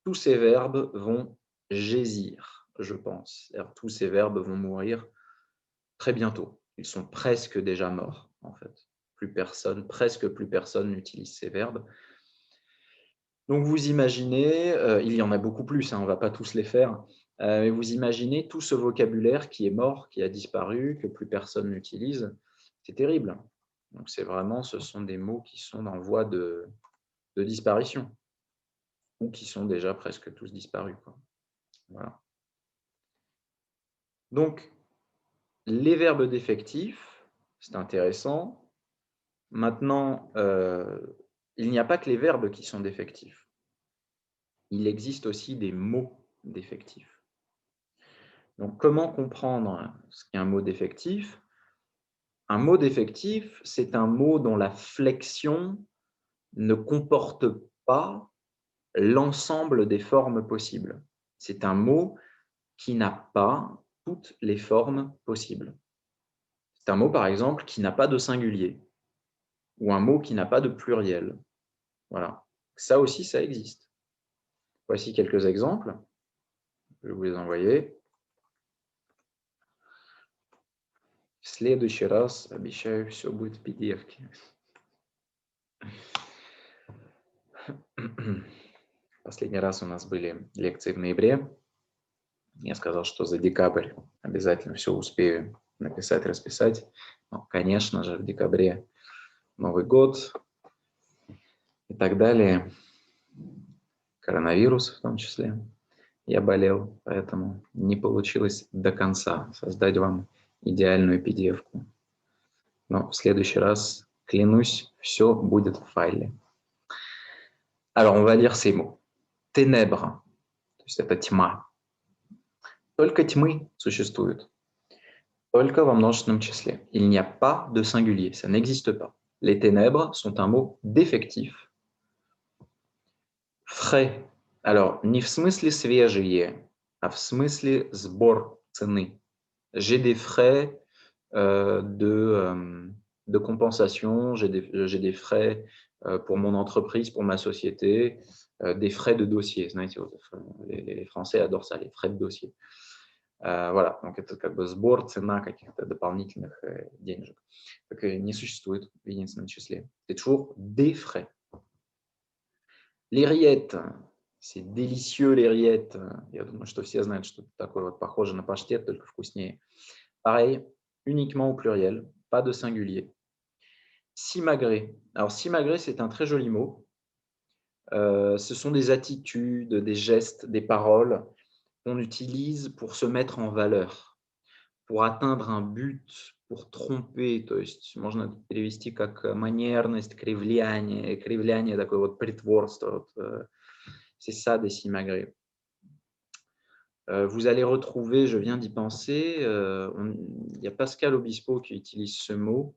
tous ces verbes vont gésir, je pense. Tous ces verbes vont mourir très bientôt. Ils sont presque déjà morts, en fait. Presque plus personne n'utilise ces verbes. Donc, vous imaginez, il y en a beaucoup plus, on ne va pas tous les faire, mais vous imaginez tout ce vocabulaire qui est mort, qui a disparu, que plus personne n'utilise. C'est terrible. Donc, ce sont des mots qui sont en voie de disparition ou qui sont déjà presque tous disparus, quoi. Voilà. Donc, les verbes défectifs, c'est intéressant. Maintenant, il n'y a pas que les verbes qui sont défectifs. Il existe aussi des mots défectifs. Donc, comment comprendre ce qu'est un mot défectif? Un mot défectif, c'est un mot dont la flexion ne comporte pas l'ensemble des formes possibles. C'est un mot qui n'a pas toutes les formes possibles. C'est un mot, par exemple, qui n'a pas de singulier ou un mot qui n'a pas de pluriel. Voilà. Ça aussi, ça existe. Voici quelques exemples. Je vais vous les envoyer. В следующий раз, обещаю, все будет в PDF-ке. Последний раз у нас были лекции в ноябре. Я сказал, что за декабрь обязательно все успею написать, расписать. Но, конечно же, в декабре Новый год и так далее. Коронавирус в том числе. Я болел, поэтому не получилось до конца создать вам идеальную PDF-ку. Но в следующий раз, клянусь, все будет в файле. Alors, on va lire ces mots. Ténèbres, то есть это тьма. Только тьмы существуют. Только во множественном числе. Il n'y a pas de singulier, ça n'existe pas. Les ténèbres sont un mot défectif. Frais. Alors, не в смысле свежие, а в смысле сбор цены. J'ai des frais de compensation, j'ai des frais pour mon entreprise, pour ma société, des frais de dossier. Знаете, вот, les Français adorent ça, les frais de dossier. Voilà, donc это как бы сбор, цена каких-то дополнительных денежек. Так и не существует в единственном числе. C'est toujours des frais. Les rillettes, c'est délicieux les rillettes. Я думаю, что все знают, что это такое вот похоже на паштет, только вкуснее. Pareil, uniquement au pluriel, pas de singulier. Simagrée. Alors simagrée, c'est un très joli mot. Ce sont des attitudes, des gestes, des paroles qu'on utilise pour se mettre en valeur, pour atteindre un but, pour tromper. То есть можно это перевести как манерность, кривляние. Кривляние такое вот притворство. Вот, c'est ça des simagrées. Vous allez retrouver, je viens d'y penser, il y a Pascal Obispo qui utilise ce mot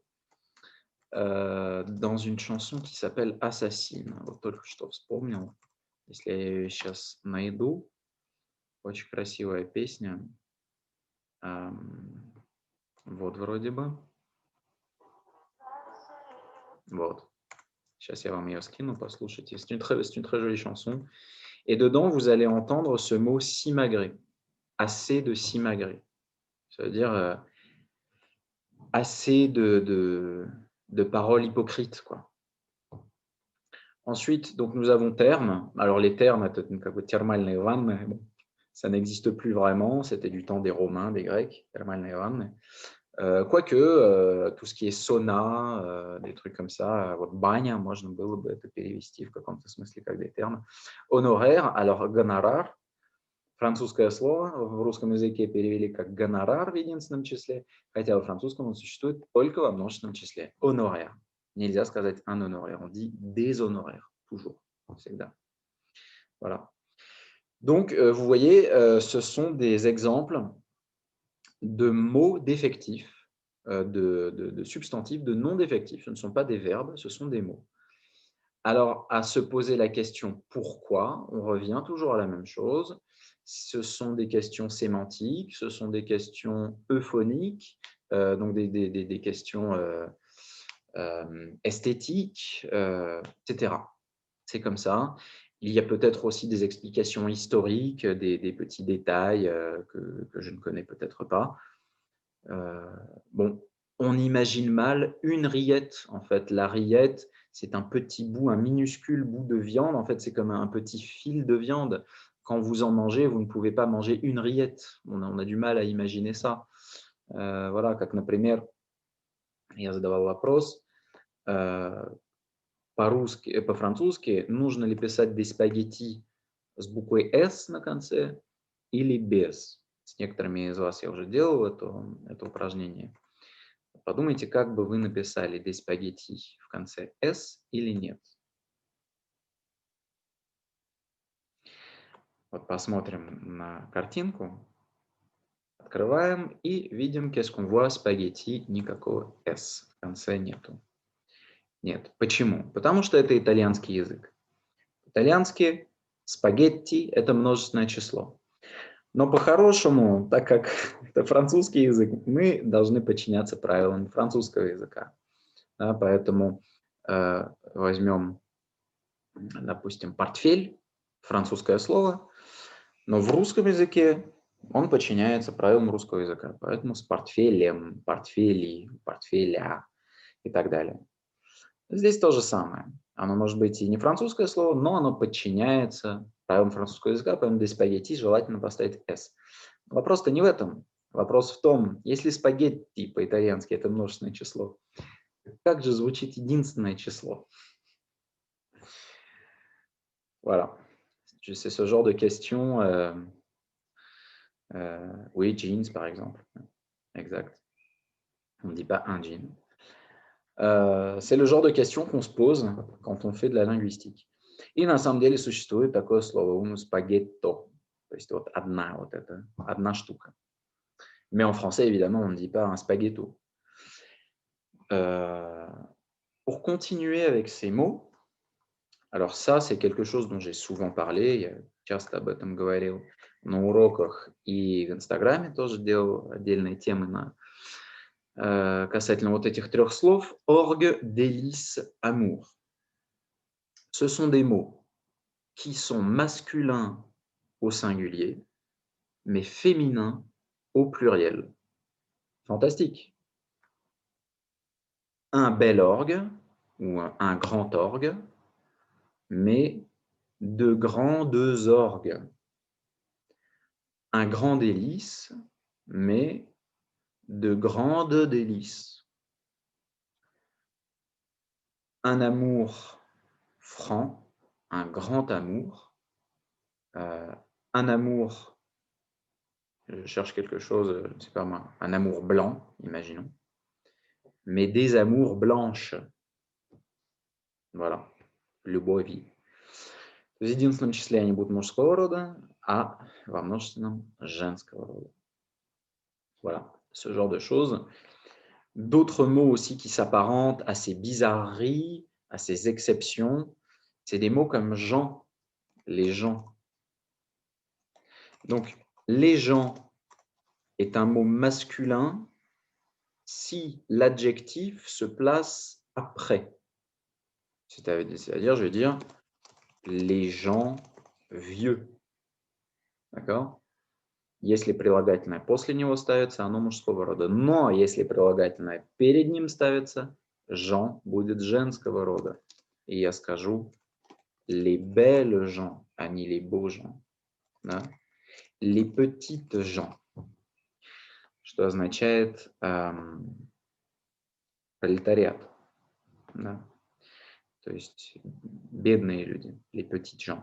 dans une chanson qui s'appelle «Assassine». Вот только что вспомнил. Если я ее сейчас найду. Очень красивая песня. Вот вроде бы. Вот. Сейчас я вам ее скину, послушайте. C'est une très jolie chanson. Et dedans, vous allez entendre ce mot simagrée. Assez de simagrée. Ça veut dire assez de paroles hypocrites, quoi. Ensuite, donc nous avons termes. Alors les termes, это как бы термальные ванны, bon, ça n'existe plus vraiment. C'était du temps des Romains, des Grecs, термальные ванны. Quoique, tout ce qui est sauna, des trucs comme ça, вот баня, можно было бы это перевести в каком-то смысле как des termes. Honoraire, alors гонорар, французское слово, в русском языке перевели как гонорар в единственном числе, хотя во французском он существует только во множественном числе. Honoraire. Nельзя сказать un honoraire, on dit des honoraires, toujours, всегда. Voilà. Donc, vous voyez, ce sont des exemples de mots défectifs, de substantifs, de non défectifs. Ce ne sont pas des verbes, ce sont des mots. Alors, à se poser la question pourquoi, on revient toujours à la même chose. Ce sont des questions sémantiques, ce sont des questions euphoniques, donc des questions esthétiques, etc. C'est comme ça. Il y a peut-être aussi des explications historiques, des petits détails que je ne connais peut-être pas. Bon, on imagine mal une rillette, en fait. La rillette, c'est un petit bout, un minuscule bout de viande. En fait, c'est comme un petit fil de viande. Quand vous en mangez, vous ne pouvez pas manger une rillette. On a du mal à imaginer ça. Voilà, как, например, я задавал вопрос, по-французски, нужно ли писать des spaghettis с буквой «с» на конце или без. С некоторыми из вас я уже делал это упражнение. Подумайте, как бы вы написали des spaghettis в конце «с» или нет. Вот посмотрим на картинку. Открываем и видим qu'est-ce qu'on voit spaghetti, никакого «с» в конце нету. Нет. Почему? Потому что это итальянский язык. Итальянский спагетти – это множественное число. Но по-хорошему, так как это французский язык, мы должны подчиняться правилам французского языка. Да, поэтому возьмем, допустим, портфель, французское слово, но в русском языке он подчиняется правилам русского языка. Поэтому с портфелем, портфели, портфеля и так далее. Здесь то же самое. Оно может быть и не французское слово, но оно подчиняется правилам французского языка, поэтому для спагетти желательно поставить «с». Вопрос-то не в этом. Вопрос в том, если спагетти по-итальянски – это множественное число, как же звучит единственное число? Voilà. C'est ce genre de questions. Oui, jeans, par exemple. Exact. On ne dit pas un jean. C'est le genre de questions qu'on se pose quand on fait de la linguistique. И на самом деле существует такое слово spaghetto, то есть вот одна штука. Mais en français, évidemment, on ne dit pas un spaghetto. Pour continuer avec ces mots, alors ça, c'est quelque chose dont j'ai souvent parlé, я часто об этом говорил. на уроках и в Инстаграме тоже делал отдельные темы касательно вот этих 3 слов. Orgue, délice, amour. Ce sont des mots qui sont masculins au singulier, mais féminins au pluriel. Fantastique. Un bel orgue ou un grand orgue, mais de grandes orgues. Un grand délice, mais de grandes délices. Un amour franc, un grand amour. Un amour, je cherche quelque chose, je ne sais pas moi, un amour blanc, imaginons, mais des amours blanches. Voilà, любови. В единственном числе они будут мужского рода, а во множественном женского рода. Voilà, ce genre de choses. D'autres mots aussi qui s'apparentent à ces bizarreries, à ces exceptions, c'est des mots comme gens, les gens. Donc, les gens est un mot masculin si l'adjectif se place après. C'est-à-dire, je vais dire les gens vieux. D'accord? Если прилагательное после него ставится, оно мужского рода. Но если прилагательное перед ним ставится, gens будет женского рода. И я скажу les belles gens, а не les beaux gens. Да? Les petites gens. Что означает пролетариат. Да? То есть бедные люди, les petites gens.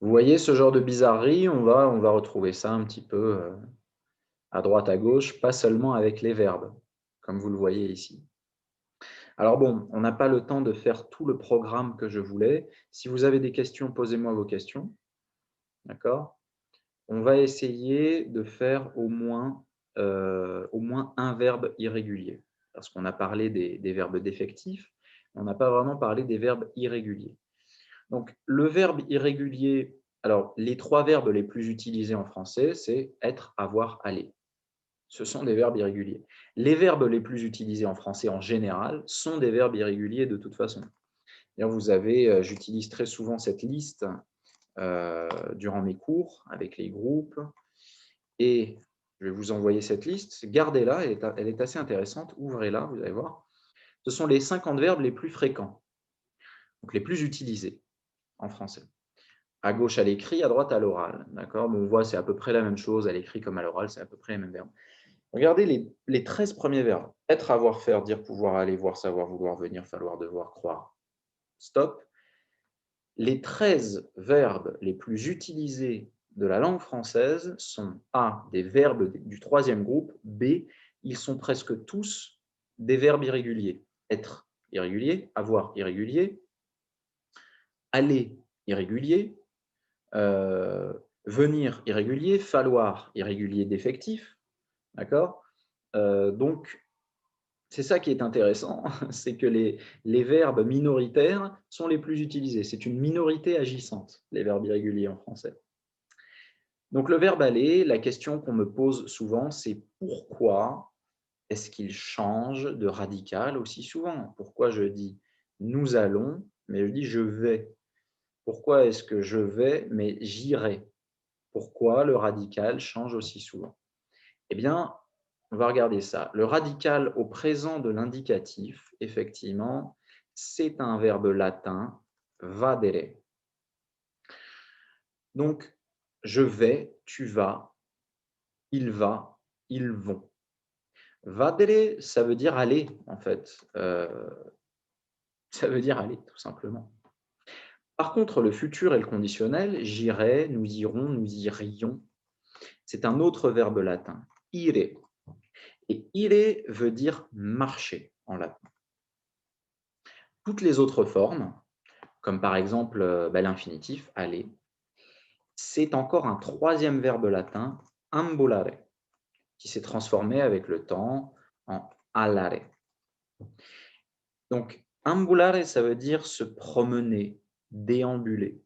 Vous voyez ce genre de bizarrerie, on va retrouver ça un petit peu à droite, à gauche, pas seulement avec les verbes, comme vous le voyez ici. Alors bon, on n'a pas le temps de faire tout le programme que je voulais. Si vous avez des questions, posez-moi vos questions. D'accord? On va essayer de faire au moins un verbe irrégulier. Parce qu'on a parlé des verbes défectifs, on n'a pas vraiment parlé des verbes irréguliers. Donc, le verbe irrégulier, alors les 3 verbes les plus utilisés en français, c'est être, avoir, aller. Ce sont des verbes irréguliers. Les verbes les plus utilisés en français en général sont des verbes irréguliers de toute façon. Vous avez, j'utilise très souvent cette liste durant mes cours avec les groupes et je vais vous envoyer cette liste. Gardez-la, elle est assez intéressante. Ouvrez-la, vous allez voir. Ce sont les 50 verbes les plus fréquents, donc les plus utilisés en français. À gauche à l'écrit, à droite à l'oral. D'accord? On voit, c'est à peu près la même chose, à l'écrit comme à l'oral, c'est à peu près les mêmes verbes. Regardez les 13 premiers verbes. Être, avoir, faire, dire, pouvoir, aller, voir, savoir, vouloir, venir, falloir, devoir, croire. Stop. Les 13 verbes les plus utilisés de la langue française sont A, des verbes du 3e groupe, B, ils sont presque tous des verbes irréguliers. Être irrégulier, avoir irrégulier, aller irrégulier, venir irrégulier, falloir irrégulier défectif, d'accord? Donc, c'est ça qui est intéressant, c'est que les verbes minoritaires sont les plus utilisés. C'est une minorité agissante, les verbes irréguliers en français. Donc, le verbe aller, la question qu'on me pose souvent, c'est pourquoi est-ce qu'il change de radical aussi souvent? Pourquoi je dis nous allons, mais je dis je vais? Pourquoi est-ce que je vais, mais j'irai? Pourquoi le radical change aussi souvent? Eh bien, on va regarder ça. Le radical au présent de l'indicatif, effectivement, c'est un verbe latin, vadere. Donc, je vais, tu vas, il va, ils vont. Vadere, ça veut dire aller, en fait. Ça veut dire aller, tout simplement. Par contre, le futur et le conditionnel, j'irai, nous irons, nous irions, c'est un autre verbe latin, ire. Et ire veut dire marcher en latin. Toutes les autres formes, comme par exemple l'infinitif, aller, c'est encore un 3e verbe latin, ambulare, qui s'est transformé avec le temps en allare. Donc, ambulare, ça veut dire se promener, déambuler.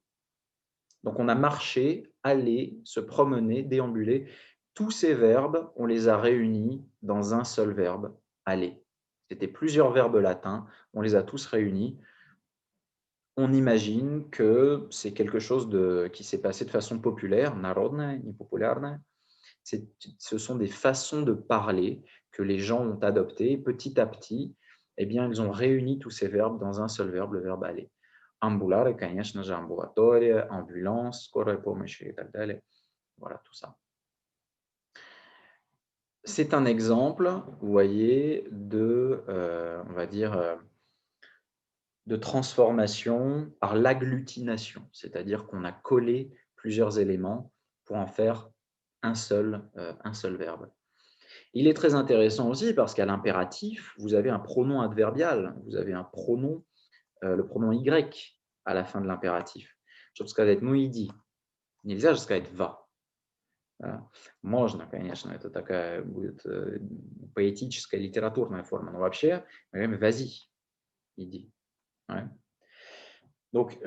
Donc, on a marché, aller, se promener, déambuler. Tous ces verbes, on les a réunis dans un seul verbe, aller. C'était plusieurs verbes latins, on les a tous réunis. On imagine que c'est quelque chose qui s'est passé de façon populaire, народное, не популярное. Ce sont des façons de parler que les gens ont adoptées. Petit à petit, eh bien, ils ont réuni tous ces verbes dans un seul verbe, le verbe aller. Ambulare, конечно же, амбулатория, ambulance, скорая помощь и так далее. Voilà, tout ça. C'est un exemple, vous voyez, on va dire, de transformation par l'agglutination, c'est-à-dire qu'on a collé plusieurs éléments pour en faire un seul verbe. Il est très intéressant aussi parce qu'à l'impératif, vous avez un pronom adverbial, vous avez un pronom, le pronom Y à la fin de l'impératif. Чтобы сказать «ну иди», нельзя же сказать «va». Да. Можно, конечно, это такая будет поэтическая, литературная форма, но вообще мы говорим «vas-y», иди. Ouais. Donc,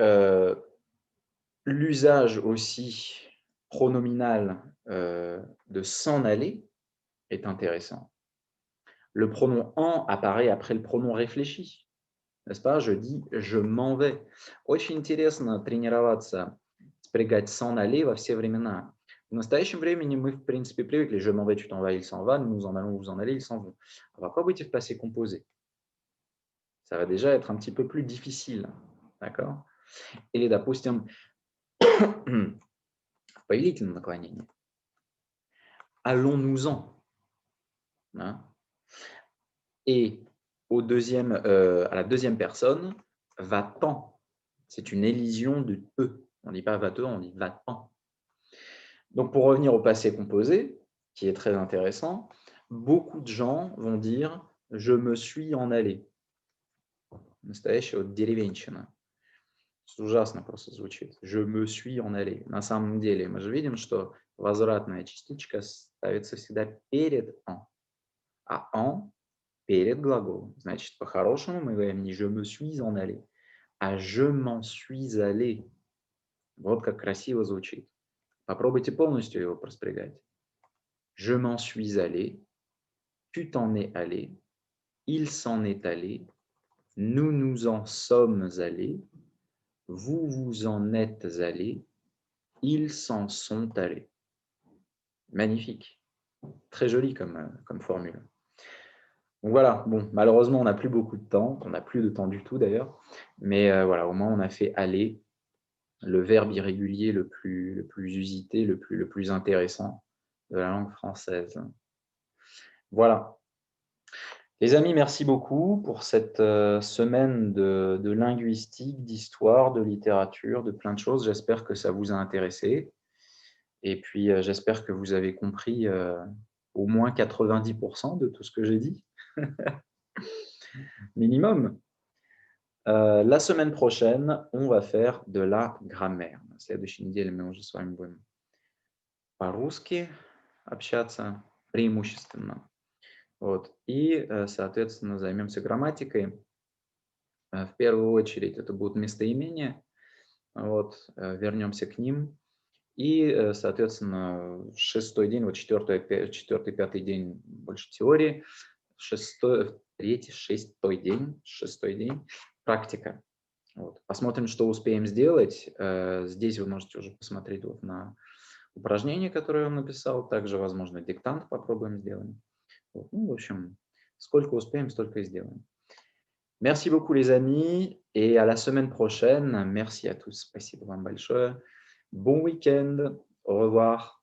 l'usage aussi pronominal de s'en aller est intéressant. Le pronom en apparaît après le pronom réfléchi, n'est-ce pas? Je dis je m'en vais. Очень интересно тренироваться, спрягать s'en aller во все времена. В настоящем времени мы, в принципе, привыкли je m'en vais, tu t'en vas, il s'en va, nous nous en allons, vous en allez, ils s'en vont. On va попробуйте в passé composé. Ça va déjà être un petit peu plus difficile, d'accord? Или, допустим, повелительное наклонение. Allons-nous-en. Hein? Et à la deuxième personne, va-t'en. C'est une élision de e. On ne dit pas va-t'en, on dit va-t'en. Donc, pour revenir au passé composé, qui est très intéressant, beaucoup de gens vont dire « je me suis en allé ». Настоящее вот деревенщина. Ужасно просто звучит. «Je me suis en allé». На самом деле мы же видим, что возвратная частичка ставится всегда перед «en». А «en» перед глаголом. Значит, по-хорошему мы говорим не «je me suis en allé», а «je m'en suis allé». Вот как красиво звучит. Попробуйте полностью его проспрягать. Je m'en suis allé, tu t'en es allé, il s'en est allé, nous nous en sommes allés, vous vous en êtes allés, ils s'en sont allés. Magnifique. Très joli comme formule. Donc voilà, bon, malheureusement, on n'a plus beaucoup de temps, on n'a plus de temps du tout d'ailleurs, mais voilà, au moins on a fait aller, le verbe irrégulier le plus usité, le plus intéressant de la langue française. Voilà. Les amis, merci beaucoup pour cette semaine de linguistique, d'histoire, de littérature, de plein de choses. J'espère que ça vous a intéressé. Et puis, j'espère que vous avez compris au moins 90% de tout ce que j'ai dit. Minimum. La semaine prochaine, on va faire de la grammaire. На следующей неделе мы уже с вами будем по-русски общаться преимущественно. Вот. И, соответственно, займемся грамматикой. В первую очередь это будут местоимения. Вот. Вернемся к ним. И, соответственно, шестой день, вот четвертый, пятый день больше теории, шестой день практика. Вот. Посмотрим, что успеем сделать. Здесь вы можете уже посмотреть вот на упражнение, которое я вам написал. Также, возможно, диктант попробуем сделать. Вот. Ну, в общем, сколько успеем, столько и сделаем. Merci beaucoup, les amis, et à la semaine prochaine. Merci à tous. Спасибо вам большое. Bon week-end. Au revoir.